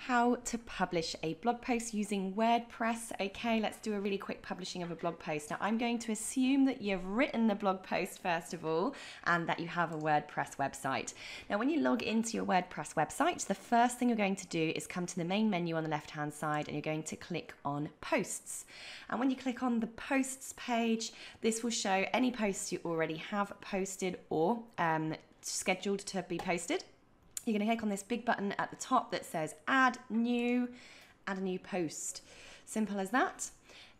how to publish a blog post using WordPress. Okay, let's do a really quick publishing of a blog post. Now, I'm going to assume that you've written the blog post first of all, and that you have a WordPress website. Now, when you log into your WordPress website, the first thing you're going to do is come to the main menu on the left-hand side, and you're going to click on Posts. And when you click on the Posts page, this will show any posts you already have posted or scheduled to be posted. You're going to click on this big button at the top that says add a new post. Simple as that.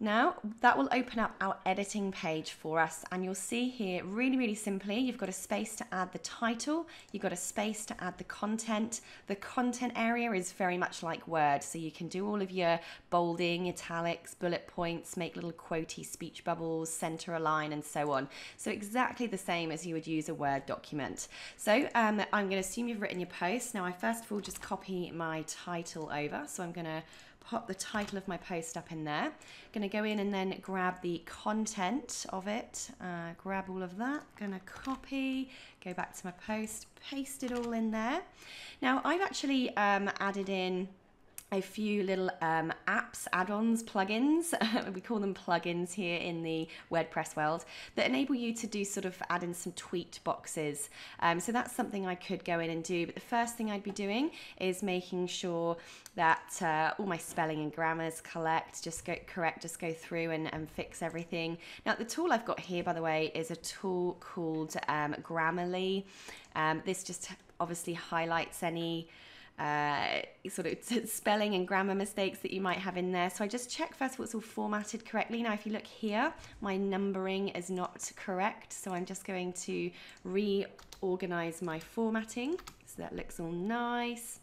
Now that will open up our editing page for us, and you'll see here really simply you've got a space to add the title, you've got a space to add the content. The content area is very much like Word, so you can do all of your bolding, italics, bullet points, make little quotey speech bubbles, center align, and so on. So exactly the same as you would use a Word document. So I'm going to assume you've written your post. Now I first of all just copy my title over, so I'm going to pop the title of my post up in there. Going to go in and then grab the content of it, grab all of that, going to copy, go back to my post, paste it all in there. Now I've actually added in a few little apps, add-ons, plugins, we call them plugins here in the WordPress world, that enable you to do sort of add in some tweet boxes. So that's something I could go in and do, but the first thing I'd be doing is making sure that all my spelling and grammars just go through and fix everything. Now the tool I've got here, by the way, is a tool called Grammarly. This just obviously highlights any sort of spelling and grammar mistakes that you might have in there. So I just check first of all it's all formatted correctly. Now if you look here, my numbering is not correct, so I'm just going to reorganize my formatting so that looks all nice.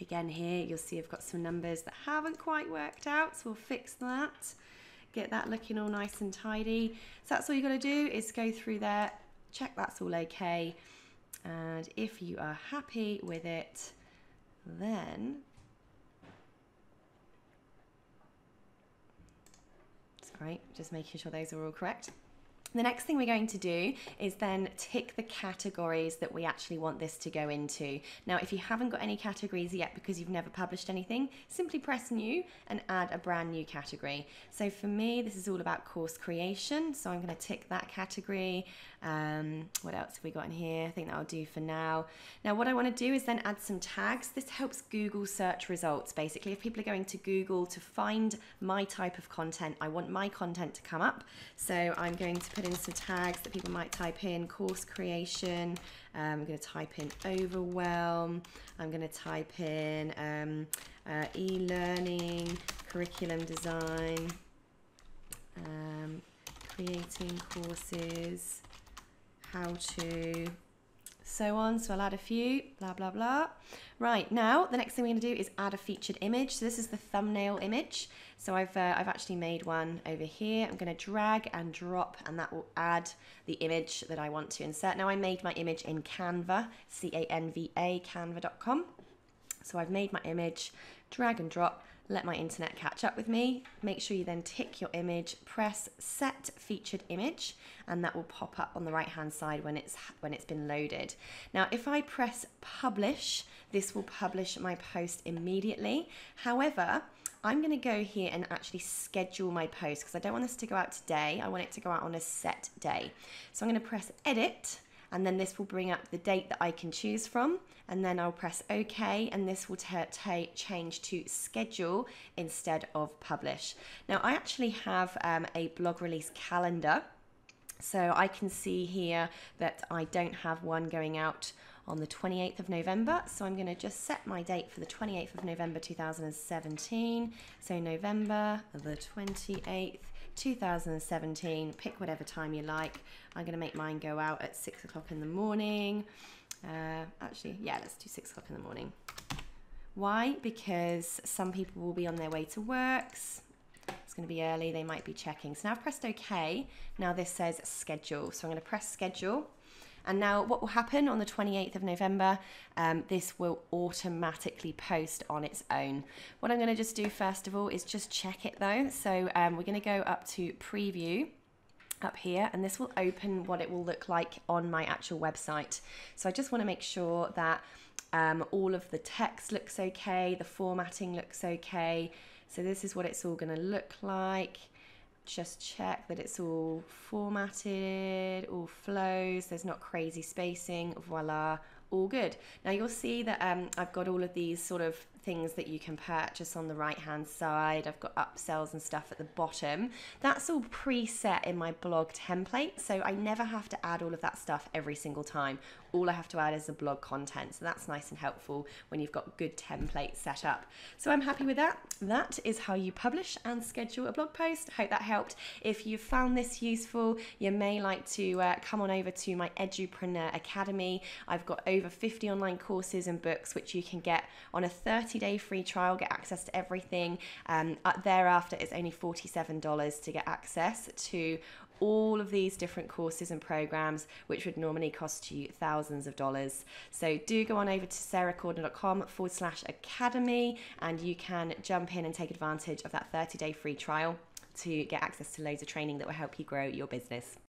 Again here you'll see I've got some numbers that haven't quite worked out, so we'll fix that, get that looking all nice and tidy. So that's all you got to do is go through there, check that's all okay, and if you are happy with it, then it's great, just making sure those are all correct. The next thing we're going to do is then tick the categories that we actually want this to go into. Now, if you haven't got any categories yet because you've never published anything, simply press new and add a brand new category. So for me, this is all about course creation. So I'm going to tick that category. What else have we got in here? I think that'll do for now. Now, what I want to do is then add some tags. This helps Google search results. Basically, if people are going to Google to find my type of content, I want my content to come up. So I'm going to put in some tags that people might type in: course creation, I'm going to type in overwhelm, I'm going to type in e-learning, curriculum design, creating courses, how to, so on. So I'll add a few, blah blah blah. Right, now the next thing we're going to do is add a featured image. So this is the thumbnail image. So I've actually made one over here. I'm going to drag and drop, and that will add the image that I want to insert. Now I made my image in Canva, C-A-N-V-A, canva.com. So I've made my image, drag and drop, let my internet catch up with me. Make sure you then tick your image, press set featured image, and that will pop up on the right hand side when it's been loaded. Now if I press publish, this will publish my post immediately. However, I'm going to go here and actually schedule my post because I don't want this to go out today. I want it to go out on a set day. So I'm going to press edit, and then this will bring up the date that I can choose from, and then I'll press OK, and this will change to schedule instead of publish. Now I actually have a blog release calendar, so I can see here that I don't have one going out on the 28th of November, so I'm going to just set my date for the 28th of November 2017. So November the 28th 2017, pick whatever time you like. I'm going to make mine go out at 6 o'clock in the morning. Actually, yeah, let's do 6 o'clock in the morning. Why? Because some people will be on their way to work. It's going to be early, they might be checking. So now I've pressed OK. Now this says schedule. So I'm going to press schedule. And now what will happen on the 28th of November, this will automatically post on its own. What I'm going to just do first of all is just check it though. So we're going to go up to preview up here, and this will open what it will look like on my actual website. So I just want to make sure that All of the text looks okay. The formatting looks okay. So this is what it's all going to look like. Just check that it's all formatted, all flows, there's not crazy spacing, voila, all good. Now you'll see that I've got all of these sort of things that you can purchase on the right hand side. I've got upsells and stuff at the bottom. That's all preset in my blog template, so I never have to add all of that stuff every single time. All I have to add is the blog content, so that's nice and helpful when you've got good templates set up. So I'm happy with that. That is how you publish and schedule a blog post. I hope that helped. If you found this useful, you may like to come on over to my Edupreneur Academy. I've got over 50 online courses and books which you can get on a 30-day free trial, get access to everything. Thereafter, it's only $47 to get access to all of these different courses and programs, which would normally cost you thousands of dollars. So do go on over to sarahcordiner.com/academy and you can jump in and take advantage of that 30-day free trial to get access to loads of training that will help you grow your business.